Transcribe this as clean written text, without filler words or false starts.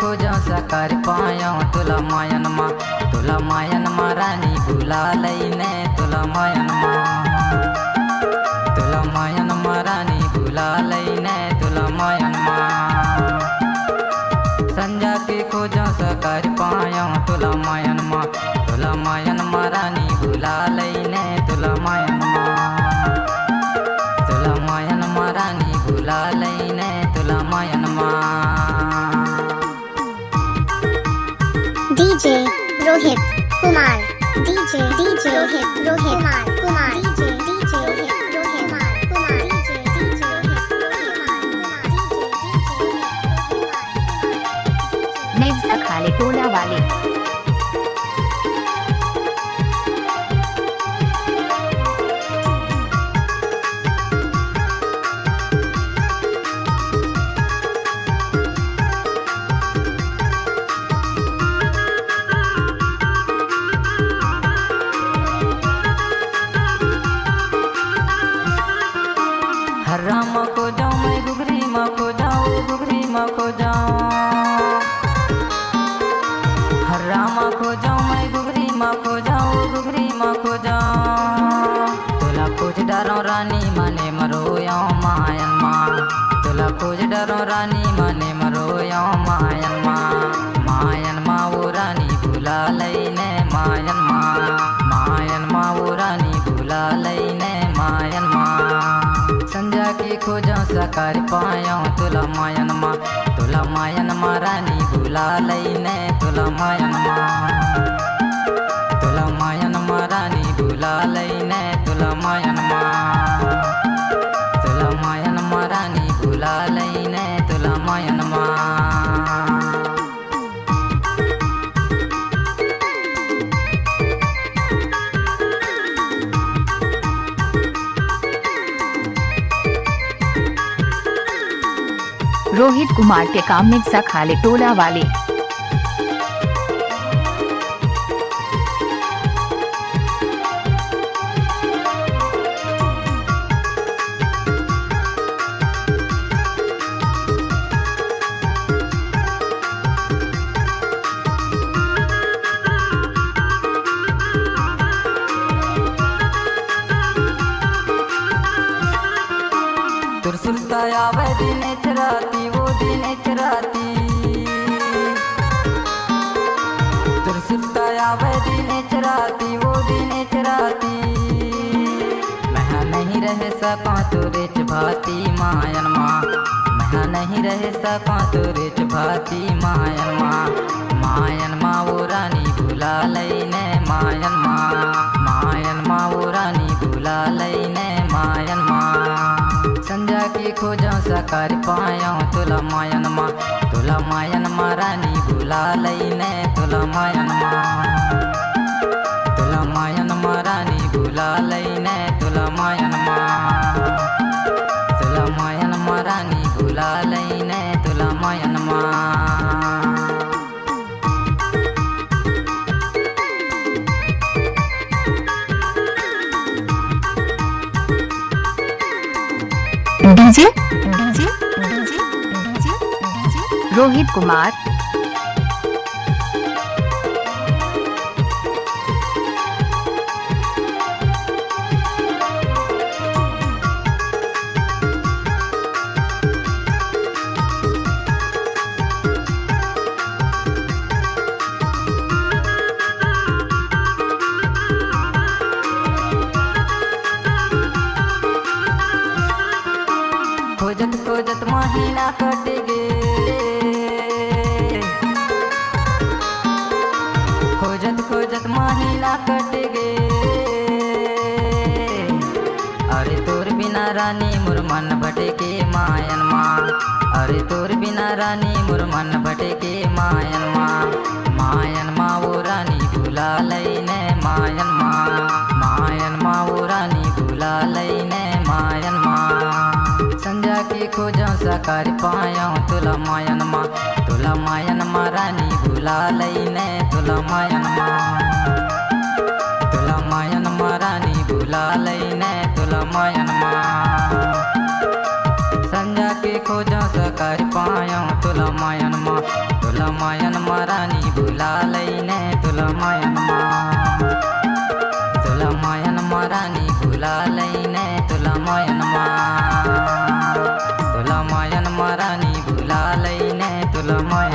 खोजा सकर पाया तुला मायन मा रानी भुला लईने तुला मायन मा रानी भुला लईने तुला मायन मा संजा के खोजा सकर पाया तुला मायन मा रानी भुला लईने तुला मायन मा रानी भुला लईने तुला मायन मा। DJ Rohit Kumar DJ Rohit Kumar DJ Rohit Kumar Nevasa खाले टोला वाले। हर्रा मा खो जाऊं मैं गुगरी मा खो जाऊं गुगरी मा खो जाऊं हर्रा मा खो जाऊं मैं गुगरी मा खो जाऊं गुगरी मा खो जाऊं तुला खोज डरो रानी माने मरोया मायन मा तुला खोज डरो रानी माने मरोया मायन मा वो रानी भुला लईने मायन मा वो रानी भुला लईने मायन मा। संजा के खोजा सकर पाया तुला मायन मा रानी भुला लईने तुला मायन मा रानी भुला लईने तुला मायन मा रानी भुला लईने तुला मायन मा। रोहित कुमार के काम नेवसा खाले टोला वाले। तुरसुलता आवे दिन चराती वो दिन चराती तुरसुलता आवे दिन चराती वो दिन चराती मैं नहीं रह सका तुरे भाती मायन मैं नहीं रह सका तुरे भाती मायन मा वो रानी भुला लईने मायन मा वो रानी भुला लईने मायन मा। संजा के खोजा सकर पाया तुला मायन मा रानी भुला लईने तुला मायन मा रानी भुला लईने तुला मायन मा रानी भुला लईने तुला मायन मा। डीजे रोहित कुमार खोजत खोजत महीना कट गे खोजत खोजत महीना कट गे अरे तोर बिना रानी मुरमन भटके मायन मा अरे तोर बिना रानी मुरमन भटके मायन मा वो रानी भुला लईने मायन मा वो रानी भुला लईने मायन मा। संजा के खोजा सकर पाया तुला मायन मा रानी भुला लईने तुला मायन मा रानी भुला लईने तुला मायन मा। संजा के खोज सकर पायो तुला मायन मा रानी भुला लैने तुला मायन मा रानी भुला लैने तुला मायन मा रानी भुला लैने तुला मायन